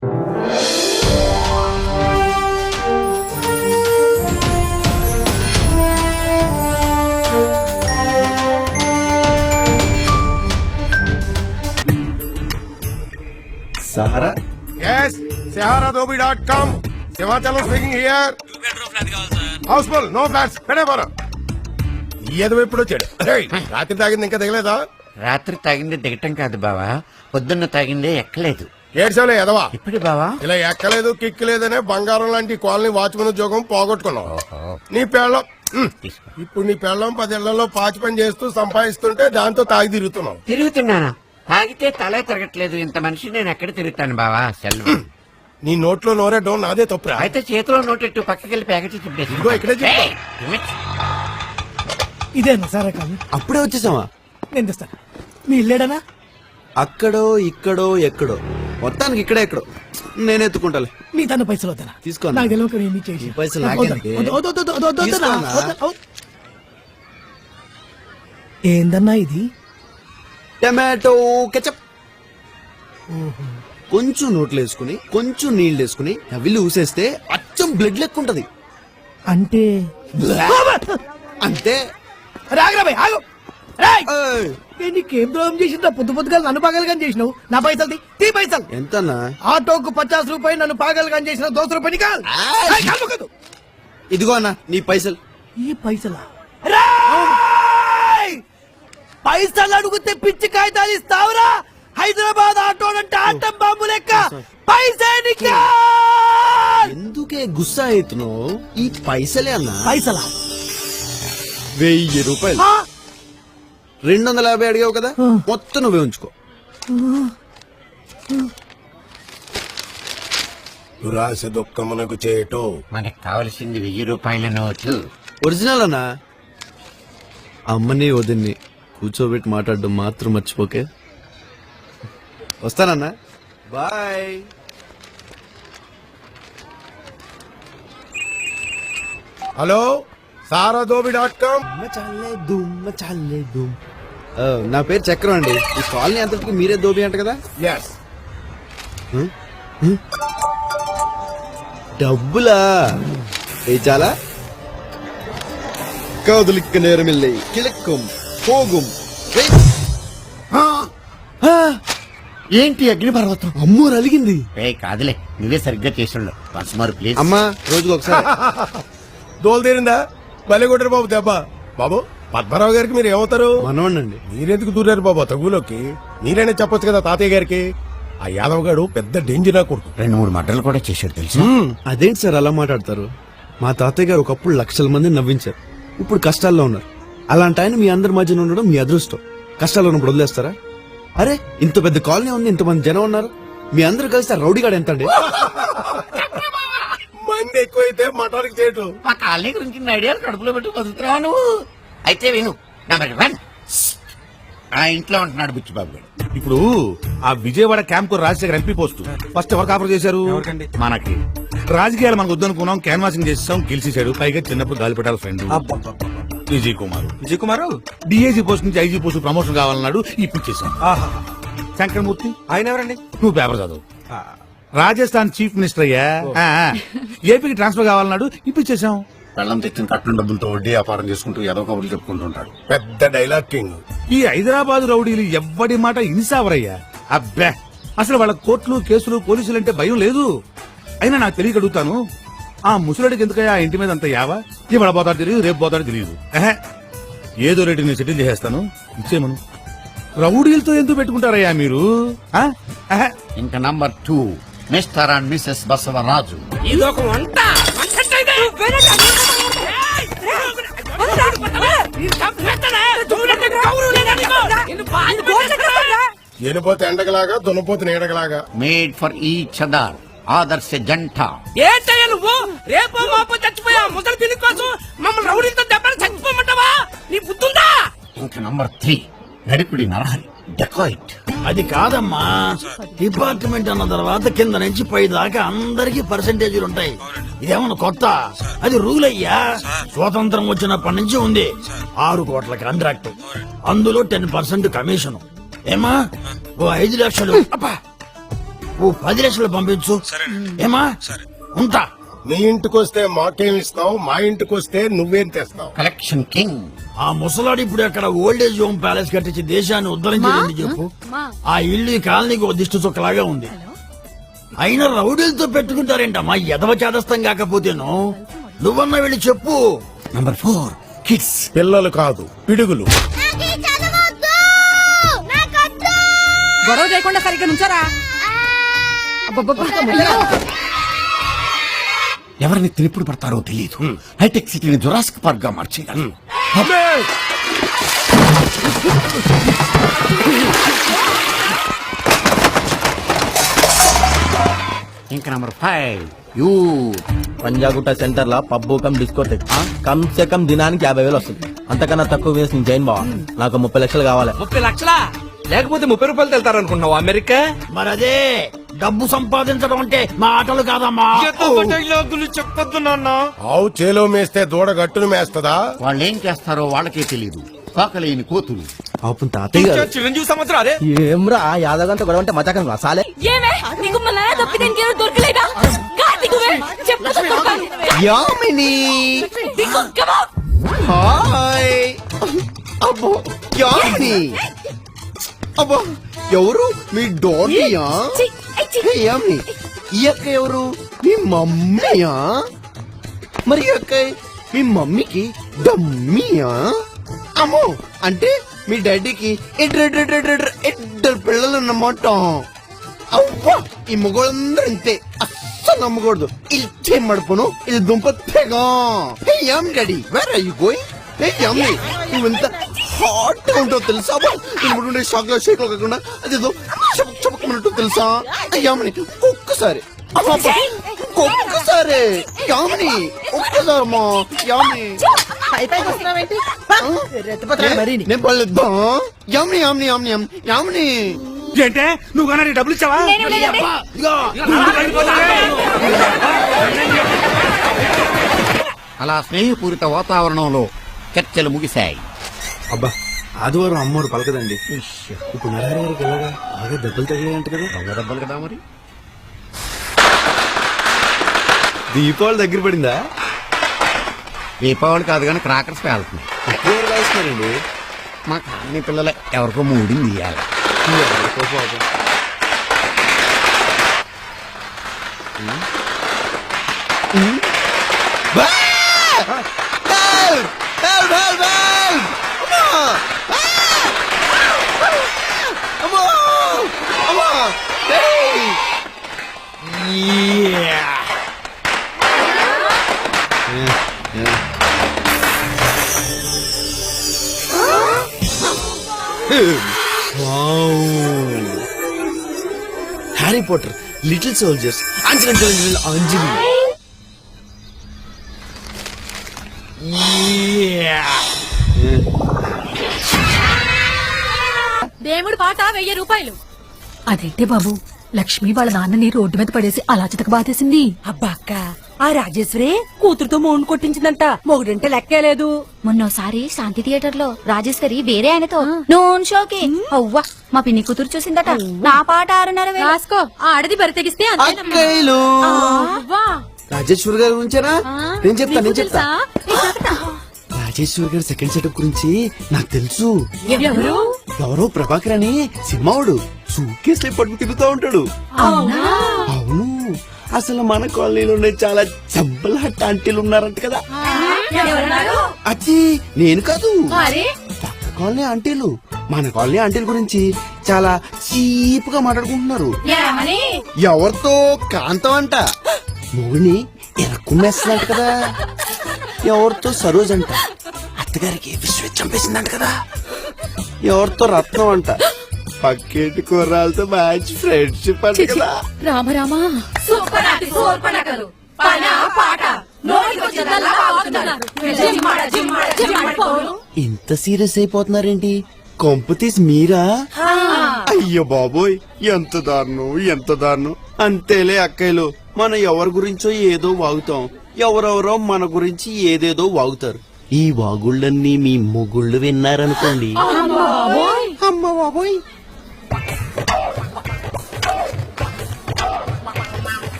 Sahara Yes, saharadobi.com. Sivachalam speaking here. 2 bedroom flat కావాలి sir. Houseful, no flats. పెడే పోరా. ఏదో ఎప్పుడు వచ్చాడు. రాత్రి తాగింది ఇంకా దిగలేదా? రాత్రి తాగింది దిగటం కాదు బావా, పొద్దున్న తాగిందే ఎక్కలేదు. ఏడ్చావులే ఎదవా. ఇప్పుడు బావా ఇలా ఎక్కలేదు కిక్కలేదనే బంగారం లాంటి కాలనీ వాచ్మెన్ ఉద్యోగం పోగొట్టుకున్నావు. నీ పెళ్ళం ఇప్పుడు నీ పెళ్ళం 10 ఏళ్లలో పాచి పని చేస్తూ సంపాదిస్తుంటే దాంతో తాగి తిరుగుతున్నావు. తిరుగుతున్నానా? తాగితే తలే తిరగట్లేదు. ఇంత మనిషి నేను ఎక్కడ తిరుగుతాను బావా? సెల్వం నీ నోట్లో నోరేటం నాదే తప్పురా. అయితే చేతిలో నోటెట్టు పక్కకెళ్ళి ప్యాకెట్ తిప్పేసి ఇదిగో ఇక్కడే చెప్పు. ఇదేనా సారా కాదు? అప్పుడే వచ్చేసావా? నేను తెస్తాను. మీ ఇల్లేడనా? అక్కడో ఇక్కడో ఎక్కడో, మొత్తానికి ఇక్కడే ఎక్కడో. నేను ఎత్తుకుంటాలే. మీ తన పైసలు వద్దనా? తీసుకో. నాకు తెలియక ఏమి చేసి ఈ పైసలు నాకేంటి? తీసుకోనా? ఏందన్నా ఇది? Tomato ketchup. కొంచెం నోట్లు వేసుకుని కొంచెం నీళ్ళు వేసుకుని నవిలి ఊసేస్తే అచ్చం బ్లడ్ లెక్క ఉంటది. అంటే అంతే. రాగరాబాయ్ ఆగు. రేయ్! ఏయ్, నేను నీకేం ద్రోహం చేసిందా? పొద్దు పొద్దుగా నన్ను పాగలుగాని చేసినావు. నా పైసలు తీ పైసలు. ఎంతన్నా? ఆటోకు 50 రూపాయలు నన్ను పాగలుగాని చేసిన 200 రూపాయలు కాదు. ఏయ్! కాదు ఇదిగో అన్న నీ పైసలు. ఈ పైసలా? రేయ్! పైసలు అడుగుతే పిచ్చి కాగితాలు ఇస్తావురా? హైదరాబాద్ ఆటోనంటే ఆటం బాంబు లెక్క పైసా. ఎందుకే గుస్సా అవుతున్నావు? ఈ పైసలే అన్నా. పైసలా? 1000 రూపాయలు. 250 అడిగావు కదా, మొత్తం నువ్వే ఉంచుకో. దురాశ దుఃఖమునకు చేటు. మనకు కావలసింది 1000 రూపాయల నోటు. ఒరిజినల్ అన్నా. అమ్మని వదిన్ని కూర్చోబెట్టి మాట్లాడడం మాత్రం మర్చిపోకే. వస్తానన్నా, బాయ్. Hello, saharadobi.com. నా పేరు చక్రం అండి. ఈ కాలనీ అంతటికి మీరే దోబి అంట కదా? Yes. డబ్బులా? ఏ చాలా కాదులిక్క నేరమిల్లై కిళక్కుం పోగుం. ఏంటి అగ్నిపర్వతం? అమ్మో అలిగింది. కాదులే, నువ్వే సరిగ్గా చేసిండు. పసుమారు ప్లీజ్. అమ్మా రోజుకు ఒకసారి. దోలు తీరిందా? భలే కొట్టారు బాబు దెబ్బ. బాబు పద్మరావు గారికి మీరు ఏమవుతారు? మనోండి. మీరెందుకు దూరారు బాబు తగులోకి? మీరైనా చెప్పొచ్చు కదా తాతయ్య గారికి. ఆ యాదవ్ గాడు పెద్ద డేంజర్ నా కొడుకు. 2-3 మర్డర్లు కూడా చేశాడు తెలుసా? అదేంటి సార్ అలా మాట్లాడతారు? మా తాతయ్య గారు ఒకప్పుడు లక్షల మంది నవ్వించారు. ఇప్పుడు కష్టాల్లో ఉన్నారు. అలాంటి ఆయన మీ అందరి మధ్యన ఉండడం మీ అదృష్టం. కష్టాల్లో ఉన్నప్పుడు వదిలేస్తారా? అరే ఇంత పెద్ద కాలనీ ఉంది, ఇంతమంది జనం ఉన్నారు. మీ అందరు కలిసి రౌడీగాడు ఎంత అండి? మంది ఎక్కువైతే మటానికి చేయటం. మా కాలనీ గురించి ఐడియాలు కడుపులో పెట్టి బతుకుతున్నావా నువ్వు? అయితే విను. నెంబర్ 1, ఆ ఇంట్లో ఉంటున్నాడు బుచ్చిబాబు గారు. ఇప్పుడు ఆ విజయవాడ క్యాంప్ కు రాజశేఖర్ ఎంపీ పోస్ట్ ఫస్ట్ ఎవరికి ఆఫర్ చేశారు? మనకి. రాజకీయాలు మనకు వద్దనుకున్నాం, క్యాన్వాసింగ్ చేసాం, గెలిచేశాడు. పైగా చిన్నప్పుడు గాలిపటాల friend Vijay Kumar DIG post నుంచి ఐజీ పోస్ట్ ప్రమోషన్ కావాలన్నాడు, ఇప్పించేశాం. శంకరమూర్తి ఆయన ఎవరండి? నువ్వు పేపర్ చదువు. రాజస్థాన్ చీఫ్ మినిస్టర్ అయ్యా. ఏపీకి ట్రాన్స్ఫర్ కావాలన్నాడు, ఇప్పించేశాం. పెళ్ళం తెచ్చిన కట్టిన డబ్బులతో వడ్డీ వ్యాపారం చేసుకుంటూ ఏదో కబుర్లు చెప్పుకుంటుంటాడు. పెద్ద డైలాగ్ కింగ్. ఈ హైదరాబాద్ రౌడీలు ఎవ్వడి మాట ఇన్సావరయ్యా. అబ్బే, అసలు వాళ్ళ కోర్టులు కేసులు పోలీసులంటే భయం లేదు. అయినా నాకు తెలియక అడుగుతాను, ఆ ముసలుడికి ఎందుకయ్యా ఆ ఇంటి మీద అంత యావా? ఇవాళ పోతాడు తెలియదు, రేపు పోతాడు తెలియదు. ఏదో రేటు నేను సెటిల్ చేసేస్తాను, ఇచ్చేమను. రౌడీలతో ఎందుకు పెట్టుకుంటారయ్యా మీరు? ఇంకా number 2, mister and missus Basavaraju. ఇదొక వంట. ఎనిపోతే ఎండగలాగా దున్నపోతే నీడగలాగా. మేడ్ ఫర్ ఈచ్ అదర్, ఆదర్శ జంట. ఏంటయ్యా నువ్వు? రేపో మాపో చచ్చిపోయా ముసలి పిల్లి కోసం మమ్మల్ని రౌడీలతో దెబ్బలు చచ్చిపోమంటావా? నీ బుద్ధుందా? ఇంకా నంబర్ 3, నడిపిడి నరహరి, డెకాయిట్. అది కాదమ్మా, డిపార్ట్మెంట్ అన్న తర్వాత కింద నుంచి పై దాకా అందరికి పర్సెంటేజీలు ఉంటాయి. ఇదేమన్నా కొత్త? అది రూల్ అయ్యా. స్వాతంత్రం వచ్చినప్పటి నుంచి ఉంది. 6 కోట్ల కాంట్రాక్ట్, అందులో 10% కమిషన్. ఏమా, ఓ 5 లక్షలు. ఓ 10 లక్షలు పంపించు ఏమా ఉంటా. నీ ఇంటికి వస్తే మాకేం ఇస్తావు, మా ఇంటికి వస్తే నువ్వేం తెస్తావు? Collection king. ఆ ముసలాడు ఇప్పుడు అక్కడ ఓల్డేజ్ హోమ్ ప్యాలెస్ కట్టించి దేశాన్ని ఉద్ధరించింది చెప్పు. ఆ ఇల్లు ఈ కాలనీకి ఓ దిష్టి చొక్కలాగా ఉంది. అయినా రౌడీలతో పెట్టుకుంటారేంటమ్మా ఎదవ చేదస్తం కాకపోతేను. నువ్వన్నా వెళ్ళి చెప్పు. Number 4 kids. పిల్లలు కాదు పిడుగులు. గొడవ చేయకుండా సరిగ్గా నుంచారా? ఎవరిని తినిప్పుడు పడతారో తెలియదు. హైటెక్ సిటీని జురాసిక్ పార్క్ గా మార్చేయగలరు. ఇంకా నంబర్ 5 యూ. పంజాగుట్ట సెంటర్ లా పబ్బు కమ్ డిస్కోటెక్ కమ్ సే కమ్ దినానికి 50,000 వస్తుంది. అంతకన్నా తక్కువ వేసి నేను జైన్ బావా. నాకు 30 లక్షలు కావాలి. 30 లక్షలా? లేకపోతే 30 రూపాయలు వెళ్తారనుకున్నావు అమెరికా? మరదే డబ్బు సంపాదించడం అంటే మా ఆటలు కాదమ్మా. చెప్పొద్దు నాన్న. ఆవు చేలో మేస్తే దూడ గట్టును మేస్తదా? వాళ్ళు ఏం చేస్తారో వాళ్ళకే తెలియదు. కాకలేని కోతులు. పాపం తాతయ్య గారు చిరంజీవి సంవత్సరం అదే. ఏమ్రా యాదగంత గొడవ అంటే మజాకం సాలే. ఏమే నీకు మళ్ళా తప్పితే ఇంకేదో దొరకలేదా? కార్తీకువే చెప్పుతో కొడతాను. యామిని దిక్కు కమ్ ఆన్. హాయ్ అబ్బో యామిని అబ్బో ఎవరు మీ డోర్నియా? ఛీ, ఐ ఛీ. యామిని ఈ అక్క ఎవరు? మీ మమ్మీయా? మరి ఈ అక్క మీ మమ్మీకి డమ్మీయా? అమ్మో అంటే మీ డాడీకి ఇద్దరు పిల్లలు అన్నమాట. అవ్వా ఈ మగవాళ్ళందరూ ఇంతే, అస్సలు నమ్మకూడదు. ఇచ్చే మడుపును ఇది దుంప తెగ. Hey am daddy where are you going? Hey Yami నువ్వు ఎంత హాట్ గా ఉంటావు తెలుసా? ఇప్పుడు షాక్ షేక్ లో కాకుండా అదేదో చపక్ చపక్ అన్నట్టు తెలుసా? యామిని ఒక్కసారి ఒక్కసారి యామిని ఒక్కసారి అమ్మా యామిని నేను పర్లేద్దా? యామిని యామిని యామిని యామిని ఏంటే నువ్వు కానీ డబ్బులు ఇచ్చావా? అలా స్నేహపూరిత వాతావరణంలో చర్చలు ముగిశాయి. అబ్బా ఆదివారం అమ్మోరు పలకదండి. ఇప్పుడు నరహరి గారికి ఎలాగా బాగా దెబ్బలు తగిలాయంట కదా. దొంగ దెబ్బలు కదా మరి. దీపావళి దగ్గర పడిందా? దీపావళి కాదు కానీ క్రాకర్స్ పేలుతున్నాయి. ఎక్కువ రాస్తున్నారండి. మా కాలనీ పిల్లలే ఎవరికో మూడింది ఇయ్యాలి. హ్యారీ పోటర్, లిటిల్ సోల్జర్స్, అంజలి అంజలి. దేవుడు పాట 1000 రూపాయలు. అదేంటే బాబు లక్ష్మి వాళ్ళ నాన్నని రోడ్డు మీద పడేసి అలా చితక బాధేసింది. అబ్బా అక్క, ఆ రాజేశ్వరి కూతురుతో మౌన్ కొట్టించిందంట. మొగుడంటే లెక్కేలేదు. మొన్నోసారి శాంతి థియేటర్ లో రాజేశ్వరి వేరే ఆయనతో నోన్ షోకి అవ్వా మా పిన్ని కూతురు చూసిందట. నా పాట 6:30 రాసుకో. ఆడది బరి తెగిస్తే అక్కయ్యలు రాజేశ్వర్ గారి గురించేనా? నేను చెప్తా. రాజేశ్వరి గారి సెకండ్ సెటప్ గురించి నాకు తెలుసు. ఎవరు? ఎవరో ప్రభాకర్ అని సినిమావుడు సూట్కేస్ పట్టుకు తిరుగుతూ ఉంటాడు. అవును, అసలు మన కాలనీలో చాలా జబ్బల హట్ ఆంటీలు ఉన్నారంట కదా. అది నేను కాదు, పక్క కాలనీ ఆంటీలు. మన కాలనీ ఆంటీల గురించి చాలా చీప్ గా మాట్లాడుకుంటున్నారు. ఎవరితో కాంతం అంట మొగుడిని ఎరక్కుమ్మేస్తుందంట కదా. ఎవరితో సరోజ్ అంట అత్తగారికి విశ్వ చంపేసిందంట కదా. ఎవరితో రత్నం అంట పక్కేటి కూరలతో మంచి ఫ్రెండ్షిప్ అంట కదా. రామరామా ఇంత సీరియస్ అయిపోతున్నారేంటి? కొంపు తీసి మీరా? అయ్యో బాబోయ్, ఎంత దారుణం. అంతేలే అక్కయ్యలు, మనం ఎవరి గురించో ఏదో వాగుతాం, ఎవరెవరో మన గురించి ఏదేదో వాగుతారు. ఈ వాగుళ్ళన్నీ మీ మొగుళ్ళు విన్నారనుకోండి. అమ్మ బాబోయ్.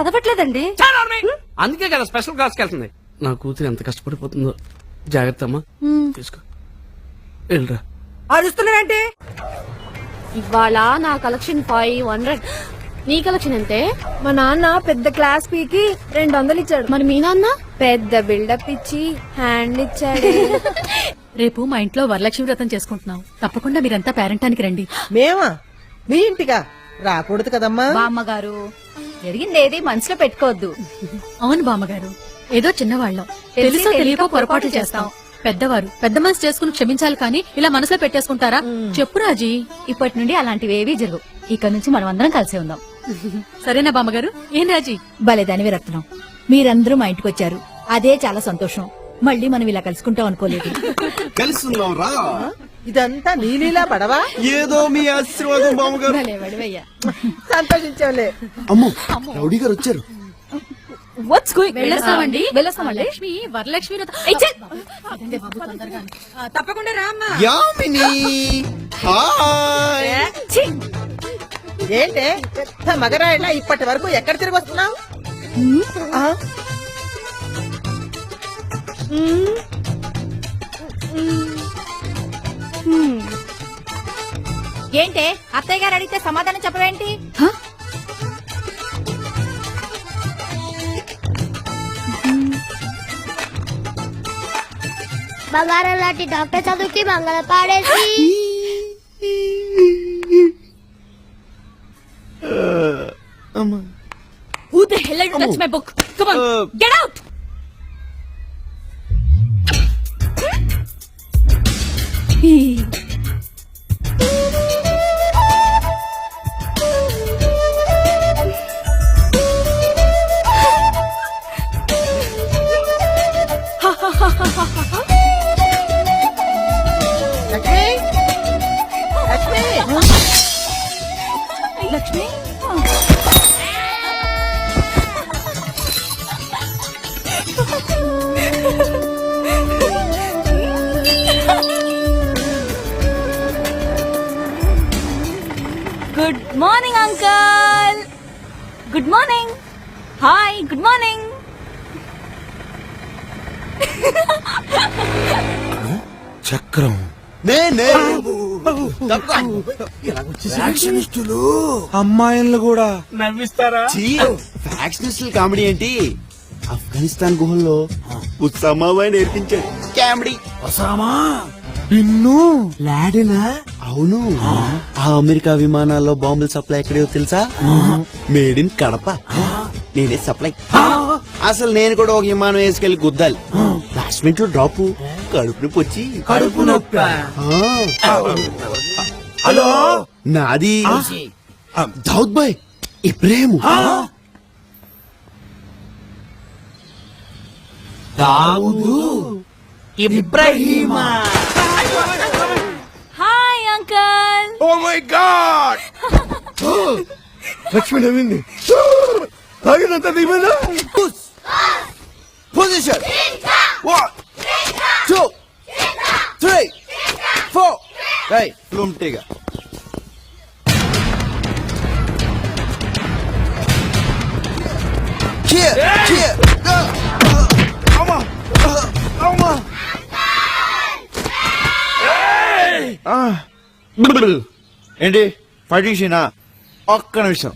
చదవట్లేదండి. అందుకే కదా స్పెషల్ క్లాస్కి వెళ్తుంది. నా కూతురు ఎంత కష్టపడిపోతుందో. జాగ్రత్త అమ్మా, తీసుకో వెళ్ళరా. అరుస్తున్నావేంటి? ఇవాళ నా కలెక్షన్ 500. నీ కలెక్షన్ ఎంతే? మా నాన్న పెద్ద క్లాస్ పీకి 200 ఇచ్చాడు. మరి మీ నాన్న? పెద్ద బిల్డప్ ఇచ్చి హ్యాండ్ ఇచ్చాడు. రేపు మా ఇంట్లో వరలక్ష్మి వ్రతం చేసుకుంటున్నాం. తప్పకుండా మీరంతా పేరెంటానికి రండి. మేమా? మీ ఇంటికా? రాకూడదు కదమ్మా. బామ్మగారు, జరిగింది ఏది మనసులో పెట్టుకోవద్దు. అవును బామ్మగారు, ఏదో చిన్నవాళ్ళం, తెలుసో తెలియకో పొరపాట్లు చేస్తాం. పెద్దవారు పెద్ద మనసు చేసుకుని క్షమించాలి కానీ ఇలా మనసులో పెట్టేసుకుంటారా? చెప్పు రాజీ. ఇప్పటి నుండి అలాంటివి ఏవీ జరుగు. ఇక నుంచి మనం అందరం కలిసే ఉందాం. సరేనా బామ్మగారు? ఏం రాజీ? భలేదానివి రత్నం, మీరందరూ మా ఇంటికి వచ్చారు, అదే చాలా సంతోషం. మళ్ళీ మనం ఇలా కలుసుకుంటాం అనుకోలేదు. కలుస్తున్నాం రా. ఇదంతా నీలీలా పడవా? ఏదో మీ ఆశీర్వాదం బామ్మగారు. సంతోషించాలే. అమ్మో, రౌడీ గారు వచ్చారు. What's going? వెళ్ళొస్తామండి. వెళ్ళొస్తామండి. లక్ష్మి వరలక్ష్మి వ్రతం. అదండి బాబు, తొందరగా. తప్పకుండా రామ్మా. యామిని హాయ్. ఏంటే పెద్ద మగరాయిలా ఇప్పటి వరకు ఎక్కడ తిరిగి వస్తున్నావు? ఏంటే అత్తయ్య గారు అడిగితే సమాధానం చెప్పవేంటి? బంగారం లాంటి డాక్టర్ చదువుకి మంగళ పాడేసి Who the hell are you touch my book? Come on, get out! Lakshmi, Lakshmi, Good morning, uncle. Good morning. Hi, good morning. చక్రం. నేనే అమ్మాయిలు కూడా నవ్విస్తారా? ఫ్యాక్షనిస్టుల కామెడీ ఏంటి? ఆఫ్ఘనిస్తాన్ గుహల్లో ఉత్సామాబాయ్ నేర్పించాడు కామెడీ. వసామా నిన్ను లాడెనా? అవును. ఆ అమెరికా విమానాల్లో బాంబుల సప్లై ఎక్కడో తెలుసా? Made in Kadapa. నేనే సప్లై. అసలు నేను కూడా ఒక విమానం వేసుకెళ్లి గుద్దాలి. లాస్ట్ మినిట్ లో డ్రాప్, కడుపు నొప్పి వచ్చి కడుపు నొప్పి. హలో, నాది దావుద్ బాయ్ ఇబ్రాహిం. దావుదు ఇబ్రహీమా. Hi, uncle. Oh my God, Lakshmi నవ్వింది. తాగినంత దిగదా? పొజిషన్ 1 2 3 4. రైట్ ఫ్లూమ్టీగా. ఏంటి ఫైటింగ్? ఒక్క నిమిషం.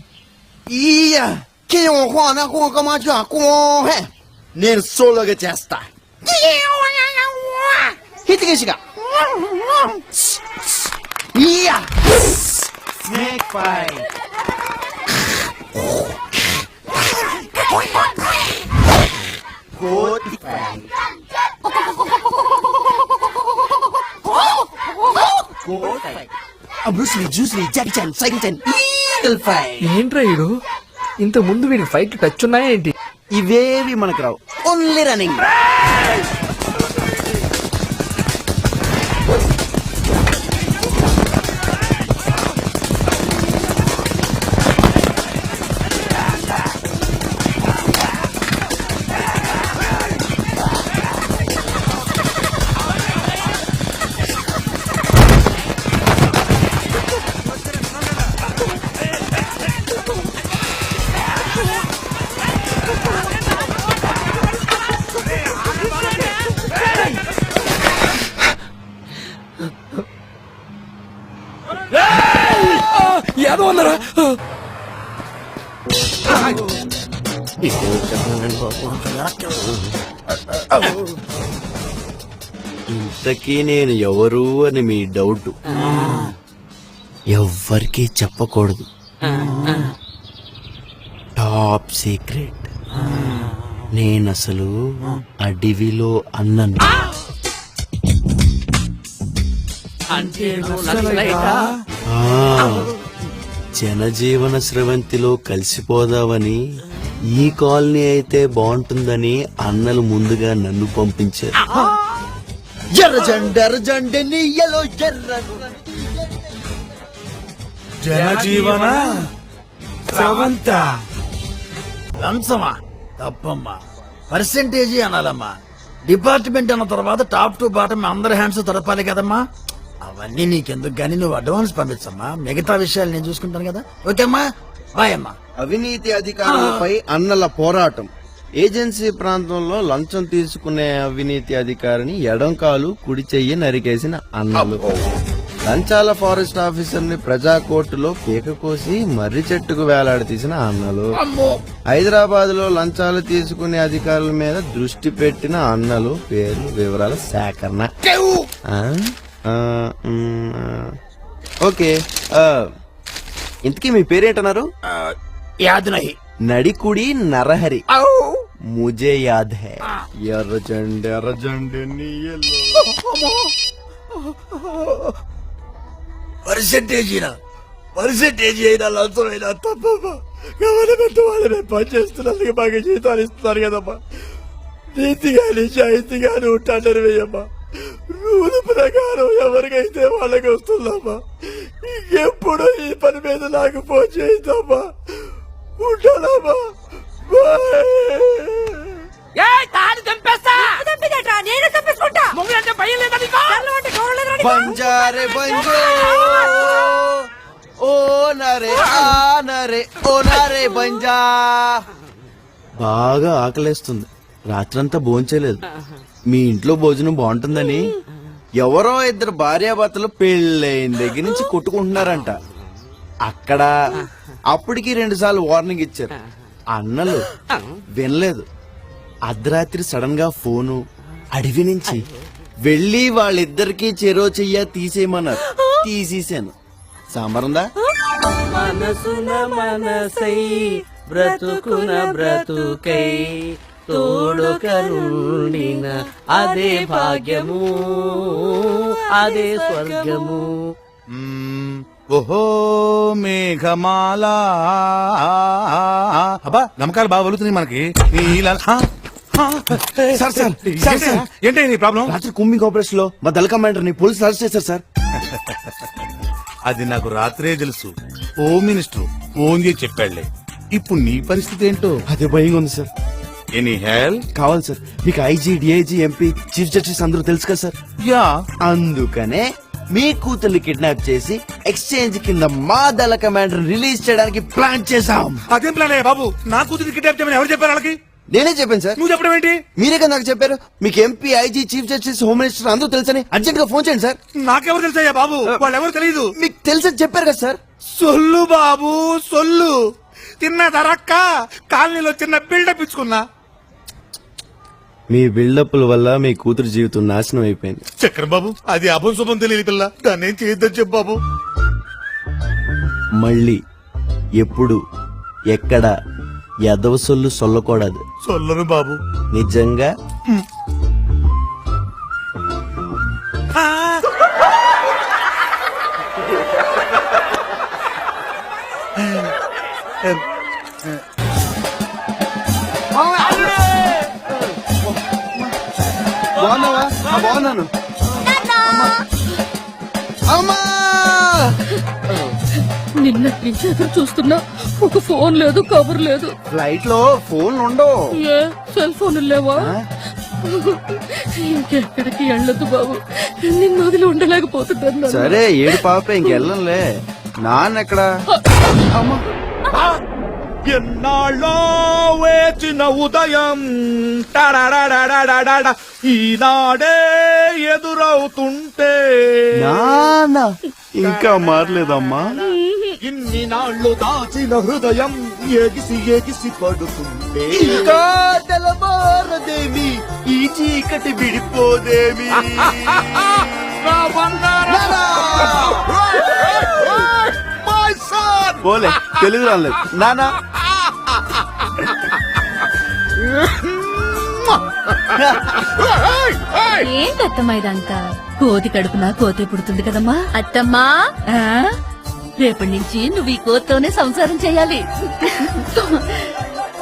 నేను సోలోగా చేస్తా. హితికేసిగా స్నేక్ ఫైట్. కోతి ఫైట్. కోతి ఫైట్. బ్రూస్లీ, జూస్లీ, Jackie Chan, cycle Chan, eagle fight. ఏంట్రా ఈడు? ఇంత ముందు వీడికి ఫైట్ టచ్ ఉన్నాయా ఏంటి? ఇవేవి మనకు రావు. Only running. యాదవ్ అన్నారా? ఇంతకీ నేను ఎవరు అని మీ డౌట్. ఎవ్వరికీ చెప్పకూడదు, టాప్ సీక్రెట్. నేనసలు అడవిలో అన్నను. అంటే నువ్వు నక్సలైటా? ఆ, జనజీవన స్రవంతిలో కలిసిపోదామని ఈ కాలనీ అయితే బాగుంటుందని అన్నలు ముందుగా నన్ను పంపించారు. ఎర్రజండ నీయలో ఎర్ర జనజీవన స్రవంత. లంచమా తప్పమ్మా, పర్సెంటేజీ అనాలమ్మా. డిపార్ట్మెంట్ అన్న తర్వాత టాప్ టు బాటం అందరి హ్యాండ్స్ తడపాలి కదమ్మా. అవన్నీ నీకెందుకు గానీ నువ్వు అడ్వాన్స్ పంపించమ్మా, మిగతా విషయాలు నేను చూసుకుంటాను కదా. ఓకేమ్మా, బాయ్ అమ్మా. అవినీతి అధికారులపై అన్నల పోరాటం. ఏజెన్సీ ప్రాంతంలో లంచం తీసుకునే అవినీతి అధికారిని ఎడం కాలు కుడి చెయ్యి నరికేసిన అన్నలు. లంచాల ఫారెస్ట్ ఆఫీసర్ ని ప్రజా కోర్టులో పీక కోసి మర్రి చెట్టుకు వేలాడదీసిన అన్నలు. హైదరాబాద్ లో లంచాలు తీసుకునే అధికారుల మీద దృష్టి పెట్టిన అన్నలు. పేర్లు వివరాల సేకరణ. ఓకే, ఇంతకీ మీ పేరేంటన్నారు? యాద్ నహి. నడికుడి నరహరి. ముజే యాద్ హై. ఎర్రజండి నీయలో. పర్సెంటేజీ అయినా లంచం అయినా తప్పమ్మా. గవర్నమెంట్ వాళ్ళని పనిచేస్తున్నందుకు బాగా జీతాలు ఇస్తున్నారు కదమ్మా. నీతిగా నిజాయితీగానే ఉంటాడని వేయమ్మా. రూల్ ప్రకారం ఎవరికైతే వాళ్ళకి వస్తుందమ్మా. ఇంకెప్పుడు ఈ పని మీద నాకు ఫోన్ చేద్దామా. ఉంటానమ్మా. బంజారే బంజో ఓ నరే ఆ నరే ఓ నరే బంజా. బాగా ఆకలేస్తుంది, రాత్రంతా భోంచలేదు. మీ ఇంట్లో భోజనం బాగుంటుందని ఎవరో ఇద్దరు భార్యాభర్తలు పెళ్ళైన దగ్గర నుంచి కొట్టుకుంటున్నారంట. అక్కడ అప్పటికి 2 సార్లు వార్నింగ్ ఇచ్చారు. అన్నలు వినలేదు. అర్ధరాత్రి సడన్ గా ఫోను, అడవి నుంచి వెళ్ళి వాళ్ళిద్దరికి చెరో చెయ్య తీసేయమన్నారు. తీసేశాను. సాంబారుందా? మనసున మనసై బ్రతుకున బ్రతుకై తోడుకరుండిన అదే భాగ్యము, అదే స్వర్గము. ఓహో మేఘమాల. అబ్బా నమ్మకాలు బాగా వలుతున్నాయి మనకి. ఏంటి నీ ప్రాబ్లం? రాత్రి కుంభింగ్ ఆపరేషన్ లో మా దళ కమాండర్ ని పోలీసులు అరెస్ట్ చేశారు సార్. అది నాకు రాత్రే తెలుసు. హోమ్ మినిస్టర్ ఫోన్ చేసి చెప్పాడులే. ఇప్పుడు నీ పరిస్థితి ఏంటో అదే భయంగా ఉంది సార్. ఎనీ హెల్ప్ కావాలి సార్. మీకు IG, DIG, MP, chief justice అందరూ తెలుసు కదా సార్. యా, అందుకనే మీ కూతుర్ని కిడ్నాప్ చేసి ఎక్స్చేంజ్ కింద మా దళ కమాండర్ రిలీజ్ చేయడానికి ప్లాన్ చేశాం. అదేం ప్లాన్ అయ్యా బాబు? నా కూతురు కిడ్నాప్ చేయమని ఎవరు చెప్పారు వాళ్ళకి? నేనే చెప్పాను సార్. నువ్వు చెప్పడం ఏంటి? మీరే కదా నాకు చెప్పారు. మీకు MP, IG, chief justice, home minister అందరూ తెలుసని అర్జెంట్ గా ఫోన్ చేయండి సార్. నాకెవరు తెలుసయ్యా బాబు? వాళ్ళు ఎవరు తెలియదు. మీకు తెలుసని చెప్పారు కదా సార్. సొల్లు బాబు సొల్లు. తిన్న ధరక్క కాలనీలో చిన్న బిల్డప్ ఇచ్చుకున్నా. మీ బిల్డప్ల వల్ల మీ కూతురు జీవితం నాశనం అయిపోయింది. చక్రం బాబు, అది అభం శుభం తెలియదు పిల్ల. దాన్ని ఏం చేయొద్దని చెప్పు బాబు. మళ్ళీ ఎప్పుడు ఎక్కడ ఎదవ సొల్లు సొల్లకూడదు. సొల్లరు బాబు. నిజంగా బాగున్నావా? బాగున్నాను. అమ్మా, నిన్న నుంచి ఎదురు చూస్తున్నా. ఒక ఫోన్ లేదు, కవర్ లేదు. ఫ్లైట్ లో ఫోన్ ఉండవు. ఏ సెల్ ఫోన్ లేవా? ఇంకెక్కడికి వెళ్ళొద్దు బాబు. నిన్ను వదిలి ఉండలేకపోతున్నాను. సరే ఏడు పాప ఇంకెళ్ళంలే. నాన్న ఎక్కడా? అమ్మా, ఎన్నాళ్ళో వేచిన ఉదయం టడడడడడడడ, ఈనాడే ఎదురవుతుంటే నాన్న ఇంకా మారలేదమ్మా. ఇన్ని నాళ్ళు దాచిన హృదయం ఎగిసి ఎగిసి పడుతుంటే ఇంకా తెల్లవారదేమి ఈ చీకటి విడిపోదేమి. నా బంగారం! My son! పోలే తెలుగు రాలేదు నానా. ఏంటత్తమ్మా ఇదంతా? కోతి కడుపున కోతే పుడుతుంది కదమ్మా. అత్తమ్మా రేపటి నుంచి నువ్వు ఈ కోతితోనే సంసారం చేయాలి.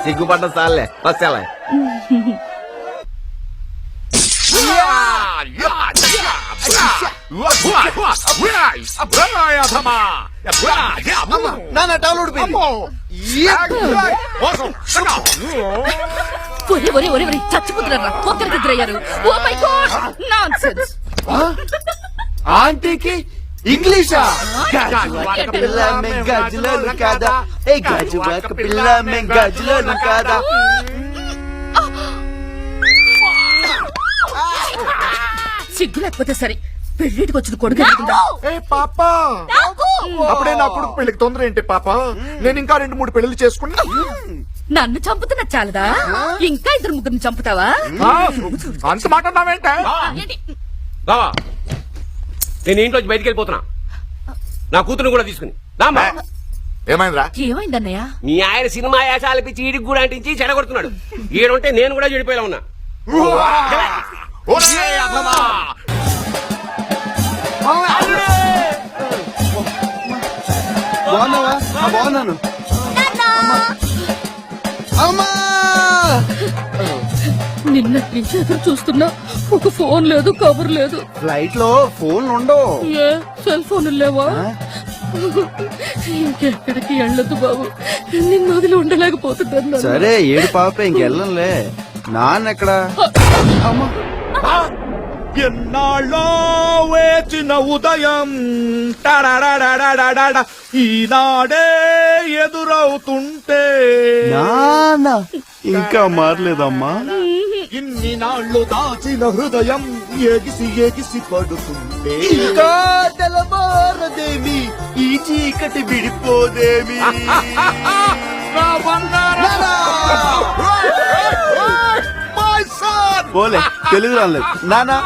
సిగ్గుపడ్డ సార్లే వస్తేలా. నాన్న టవల్ ఊడిపోయింది. ఒరే ఒరే ఒరే ఒరే చచ్చిపోతున్నారా? ఒక్కరికిద్దరయ్యారు. Oh my God nonsense. ఆంటీకి ఇంగ్లీషా? గాజువాక పిల్ల మేం గాజులోను కాదా, ఏ గాజువాక పిల్ల మేం గాజులోను కాదా. సిగ్గు లేకపోతే సరే, పెళ్లిటికి వచ్చిన కొడుకు ఎదుగుతుందా? పాపా అప్పుడే నా కొడుకు పెళ్లికి తొందర ఏంటి పాప? నేను ఇంకా 2-3 పెళ్లి చేసుకున్నా. నన్ను చంపుతున్న చాలదా? ఇంకా 2-3 చంపుతావా? అంత మాట అన్నావేంటే? బావా నేను ఇంట్లోంచి బయటికి వెళ్ళిపోతున్నా. నా కూతురు కూడా తీసుకుని రామ్మా. ఏమైందిరా? ఏమైందన్నయ్య? మీ ఆయన సినిమా యాసాలపించి ఈడికి కూడా అంటించి చెడగొడుతున్నాడు. ఈడుంటే నేను కూడా చెడిపోయేలా ఉన్నా. బాగున్నావా? బాగున్నాను. అమ్మా నిన్నటి నుంచి ఎదురు చూస్తున్నా. ఒక ఫోన్ లేదు, కవర్ లేదు. ఫ్లైట్ లో ఫోన్ ఉండవు. ఏ సెల్ ఫోన్ లేవా? ఇంకెక్కడికి వెళ్ళదు బాబు. నిన్ను వదిలి ఉండలేకపోతున్నాను. సరే ఏడు పాప ఇంకెళ్ళంలే. నాన్న ఎక్కడా? ఎన్నాళ్ళో వేచిన ఉదయం టడడడడడడ, ఈనాడే ఎదురవుతుంటే నాన్న ఇంకా మారలేదమ్మా. ఇన్ని నాళ్ళు దాచిన హృదయం ఎగిసి ఎగిసి పడుతుంటే ఇంకా తెల్లవారదేమి ఈ చీకటి విడిపోదేమి. నా బంగారం! My son! పోలే తెలుగు రాలేదు నానా.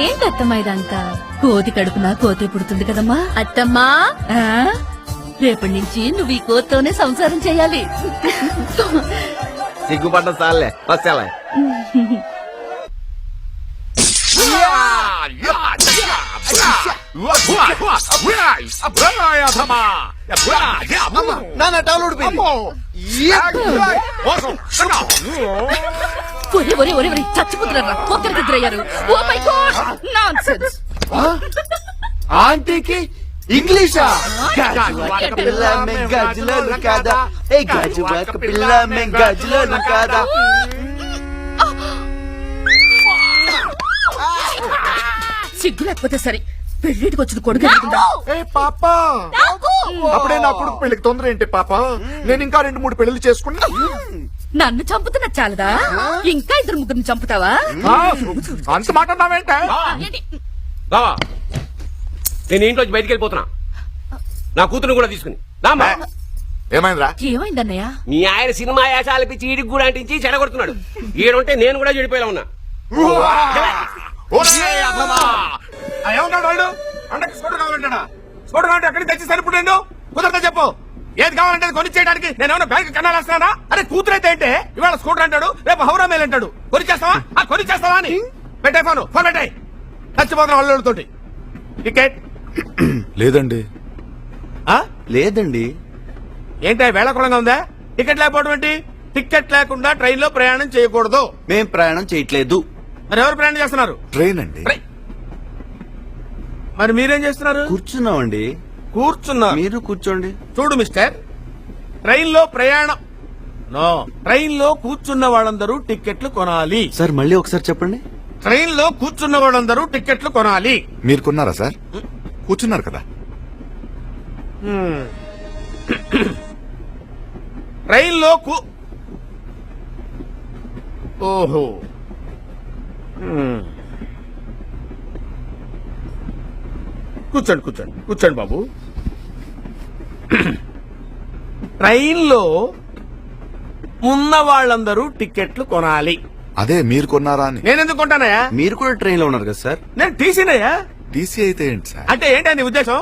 ఏంటత్తమ్మా ఇదంతా? కోతి కడుపున కోతే పుడుతుంది కదమ్మా. అత్తమ్మా రేపటి నుంచి నువ్వు ఈ కోతితోనే సంసారం చేయాలి. సిగ్గుపడ్డ సార్లే వస్తేలా. నాన్న టవల్ ఊడిపోయింది. ఒరే ఒరే ఒరే ఒరే చచ్చిపోతున్నారా? ఒక్కరికిద్దరయ్యారు. Oh my God nonsense. ఆంటీకి ఇంగ్లీషా? గాజువాక పిల్ల మేం గాజులోను కాదా, ఏ గాజువాక పిల్ల మేం గాజులోను కాదా. సిగ్గు లేకపోతే సరే, పెళ్లిటికి వచ్చిన కొడుకు ఎదుగుతుందా? పాపా అప్పుడే నా కొడుకు పెళ్లికి తొందర ఏంటి పాప? నేను ఇంకా 2-3 పెళ్లి చేసుకున్నా. నన్ను చంపుతున్న చాలదా? ఇంకా 2-3 చంపుతావా? అంత మాట అన్నావేంటే? బావా నేను ఇంట్లోంచి బయటికి వెళ్ళిపోతున్నా. నా కూతురు కూడా తీసుకుని రామ్మా. ఏమైందిరా? ఏమైందన్నయ్య? మీ ఆయన సినిమా యాసాలపించి ఈడికి కూడా అంటించి చెడగొడుతున్నాడు. ఈడుంటే నేను కూడా చెడిపోయేలా ఉన్నా. ఏమన్నాడు వాడు? అంటే స్కూటర్ కావాలంటాడా? స్కూటర్ కావాలంటే ఎక్కడికి తెచ్చి సరిపడండు? కుదరదా చెప్పు. ఏది కావాలంటే కొనిచ్చేయడానికి నేనేమన్నా బ్యాంక్ కన్నాలేస్తానా? అరే కూతురు అయితే ఏంటే ఇవాళ స్కూటర్ అంటాడు, రేపు హౌరా మేల్ అంటాడు. కొనిచ్చేస్తావా? కొనిచ్చేస్తావా అని పెట్టే ఫోన్ పెట్టాయి. చచ్చిపోతున్నా వాళ్ళతోటి. టికెట్ లేదండి. లేదండి. ఏంటి వేళకులంగా ఉందా? టికెట్ లేకపోవడం ఏంటి? టికెట్ లేకుండా ట్రైన్ లో ప్రయాణం చేయకూడదు. మేం ప్రయాణం చేయట్లేదు. మరి ఎవరు ప్రయాణం చేస్తున్నారు? ట్రైన్ అండి. మరి మీరేం చేస్తున్నారు? కూర్చున్నామండి. కూర్చున్నారు. మీరు కూర్చోండి. చూడు మిస్టర్, ట్రైన్ లో ప్రయాణం నో, ట్రైన్ లో కూర్చున్న వాళ్ళందరూ టికెట్లు కొనాలి. సార్ మళ్ళీ ఒకసారి చెప్పండి. ట్రైన్ లో కూర్చున్న వాళ్ళందరూ టికెట్లు కొనాలి. మీరు కొన్నారా సార్? కూర్చున్నారు కదా. ట్రైన్ లో ఓహో కూర్చోండి కూర్చోండి కూర్చోండి బాబు. ట్రైన్ లో ఉన్న వాళ్ళందరూ టికెట్లు కొనాలి. అదే మీరు కొన్నారా అని. నేనెందుకు కొంటానయ్యా? మీరు కూడా ట్రైన్ లో ఉన్నారు కదా సార్? నేను టీసీనయ్యా. టీసీ అయితే ఏంటి సార్? అంటే ఏంటని ఉద్దేశం?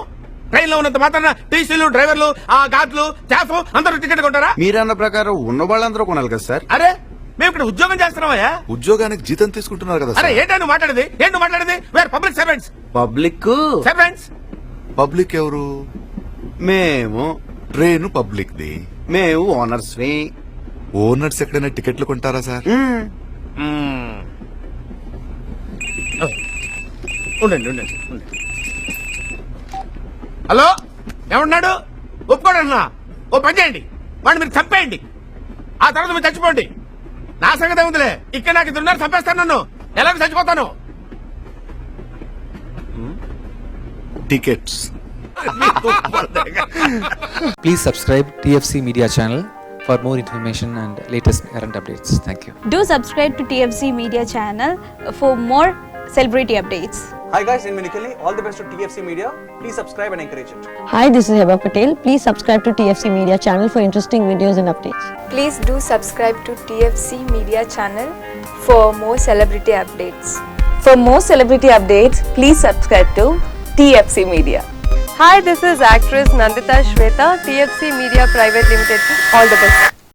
ట్రైన్ లో ఉన్నంత మాత్రాన టీసీలు, డ్రైవర్లు, ఆ గార్డ్లు, స్టాఫ్ అందరూ టికెట్ కొంటారా? మీరన్న ప్రకారం ఉన్న వాళ్ళందరూ కొనాలి కదా సార్? అరే మేము ఇక్కడ ఉద్యోగం చేస్తున్నామయ్యా. ఉద్యోగానికి జీతం తీసుకుంటున్నారు కదా అరే సార్. ఏంటని మాట్లాడేది? ఏంటి మాట్లాడేది? Wear public servants. Public servants public ఎవరు? మేము ట్రైన్ పబ్లిక్ ది. మేము ఓనర్స్ ఓనర్స్ ఎక్కడైనా టికెట్లు కొంటారా సార్? ఉండండి ఉండండి ఉండండి. హలో ఏమన్నాడు? ఒప్పుకోడన్నా. ఓ పని చేయండి, వాడిని మీరు చంపేయండి. ఆ తర్వాత మీరు చచ్చిపోండి. నా సంగతి ఏముందిలే. ఇక్కడ నాకు ఇద్దరున్నారు, చంపేస్తాను నన్ను. ఎలాగో చచ్చిపోతాను. Tickets. Please subscribe TFC Media channel for more information and latest current updates. Thank you. Do subscribe to TFC Media channel for more celebrity updates. Hi guys, in Minikali, all the best to TFC Media. Please subscribe and encourage it. Hi, this is Heba Patel. Please subscribe to TFC Media channel for interesting videos and updates. Please do subscribe to TFC Media channel for more celebrity updates. For more celebrity updates, please subscribe to TFC Media. Hi, this is actress Nandita Shweta, TFC Media Private Limited. All the best.